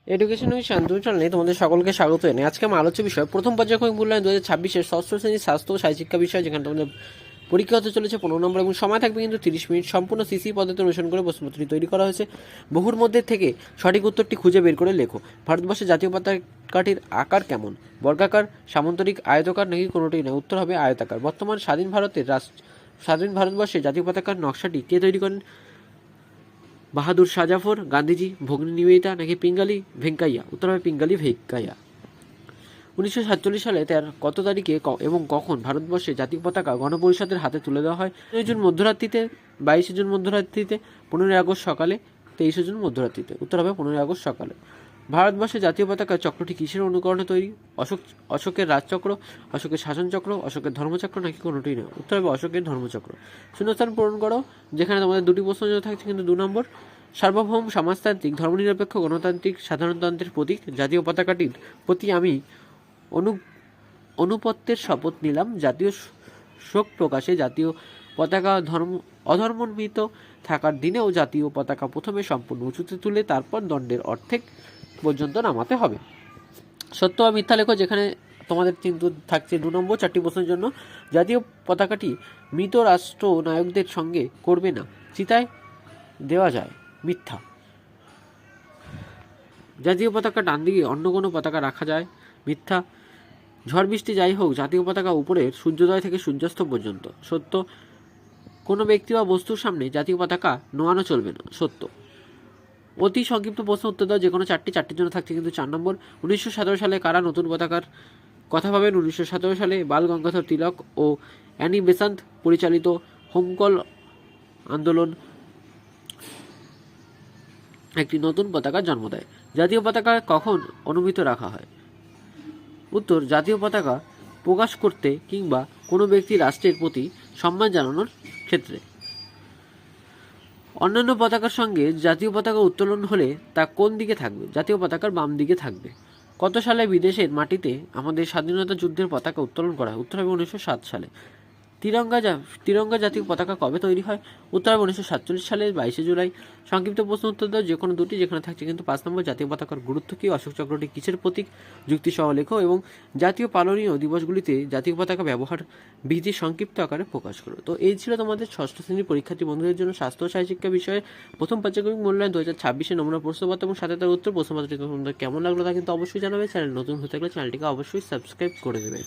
Education with Shantanu চ্যানেলে তোমাদের সকলকে স্বাগত জানাই। আজকে আমার আলোচ্য বিষয় প্রথম পর্যায়ক্রমিক মূল্যায়ন 2026-এর ষষ্ঠ শ্রেণীর স্বাস্থ্য ও শারীরশিক্ষা বিষয়, যেখানে তোমাদের পরীক্ষা হতে চলেছে 15 নম্বর এবং সময় থাকবে কিন্তু 30 মিনিট। সম্পূর্ণ সিসি পদ্ধতি অনুসরণ করে প্রশ্নপত্রটি তৈরি করা হয়েছে। বহুর মধ্যে থেকে সঠিক উত্তরটি খুঁজে বের করে লেখো। ভারতবর্ষের জাতীয় পতাকাটির আকার কেমন? বর্গাকার, সামন্তরিক, আয়তাকার নাকি কোনোটিই নয়? উত্তর হবে আয়তাকার। বর্তমান স্বাধীন ভারতবর্ষের জাতীয় পতাকার নকশাটি কে তৈরি করেন? বাহাদুর শাহ জাফর, গান্ধীজি, ভগ্নী নিবেদিতা নাকি পিঙ্গালি ভেঙ্কাইয়া? উত্তর হবে পিঙ্গালি ভেঙ্কাইয়া। 1947 সালে কত তারিখে এবং কখন ভারতবর্ষে জাতীয় পতাকা গণপরিষদের হাতে তুলে দেওয়া হয়? 19 জুন মধ্যরাত্রিতে, 22 জুন মধ্যরাত্রিতে, 15 আগস্ট সকালে, 23 জুন মধ্যরাত্রিতে? উত্তর হবে 15 আগস্ট সকালে। ভারতবর্ষের জাতীয় পতাকার চক্রটি কিসের অনুকরণে তৈরি? অশোকের রাজচক্র, অশোকের শাসনচক্র, অশোকের ধর্মচক্র নাকি কোনোটিই নয়? উত্তর হবে অশোকের ধর্মচক্র। শূন্যস্থান পূরণ করো, যেখানে তোমাদের দুটি প্রশ্ন থাকছে কিন্তু 2 নম্বর। সার্বভৌম, সমাজতান্ত্রিক, ধর্মনিরপেক্ষ, গণতান্ত্রিক, সাধারণতন্ত্রের প্রতীক জাতীয় পতাকাটির প্রতি আমি অনুপত্তের শপথ নিলাম। জাতীয় শোক প্রকাশে জাতীয় পতাকা অধর্মন্বিত থাকার দিনেও জাতীয় পতাকা প্রথমে সম্পূর্ণ উঁচুতে তুলে তারপর দণ্ডের অর্ধেক পর্যন্ত নামাতে হবে। সত্য বা মিথ্যা লেখো, যেখানে তোমাদের কিন্তু থাকছে 2 নম্বর 4টি প্রশ্নের জন্য। জাতীয় পতাকাটি মৃত রাষ্ট্র নায়কদের সঙ্গে করবে না, চিতায় দেওয়া যায়। মিথ্যা। জাতীয় পতাকা ডান দিকে অন্য কোনো পতাকা রাখা যায়। মিথ্যা। ঝড় বৃষ্টি যাই হোক, জাতীয় পতাকা উপরের সূর্যোদয় থেকে সূর্যাস্ত পর্যন্ত। সত্য। কোনো ব্যক্তি বা বস্তুর সামনে জাতীয় পতাকা নোয়ানো চলবে না। সত্য। অতি সংক্ষিপ্ত প্রশ্ন উত্তর দাও, যে কোনো চারটির জন্য থাকছে কিন্তু 4 নম্বর। 1917 সালে কারা নতুন পতাকার কথা ভাবেন? 1917 সালে বাল গঙ্গাধর তিলক ও অ্যানি বেসান্ত পরিচালিত হোমকল আন্দোলন একটি নতুন পতাকার জন্ম দেয়। জাতীয় পতাকা কখন অনুমিত রাখা হয়? উত্তর, জাতীয় পতাকা প্রকাশ করতে কিংবা কোনো ব্যক্তি রাষ্ট্রের প্রতি সম্মান জানানোর ক্ষেত্রে। অন্যান্য পতাকার সঙ্গে জাতীয় পতাকা উত্তোলন হলে তা কোন দিকে থাকবে? জাতীয় পতাকার বাম দিকে থাকবে। কত সালে বিদেশের মাটিতে আমাদের স্বাধীনতা যুদ্ধের পতাকা উত্তোলন করা হয়? উত্তর হবে 1907 সালে। তিরঙ্গা জাতীয় পতাকা কবে তৈরি হয়? উত্তর হবে 1947 সালে 22 জুলাই। সংক্ষিপ্ত প্রশ্ন উত্তর দাও, যে কোনো দুটি, যেখানে থাকছে কিন্তু 5 নম্বর। জাতীয় পতাকার গুরুত্ব কী? অশোক চক্রটি কিসের প্রতীক? যুক্তিসহ লেখো এবং জাতীয় পালনীয় দিবসগুলিতে জাতীয় পতাকা ব্যবহার বিধি সংক্ষিপ্ত আকারে প্রকাশ করো। তো এই ছিল তোমাদের ষষ্ঠ শ্রেণীর পরীক্ষার্থী বন্ধুদের জন্য স্বাস্থ্য ও শারীরশিক্ষা বিষয়ে প্রথম পর্যায়ক্রমিক মূল্যায়ন 2026-এর নমুনা প্রশ্নপত্র এবং সাথে তার উত্তর। প্রশ্নপত্রটি তোমাদের কেমন লাগলো তা কিন্তু অবশ্যই জানাবে। চ্যানেল নতুন হতে গেলে চ্যানেলটিকে অবশ্যই সাবস্ক্রাইব করে দেবে।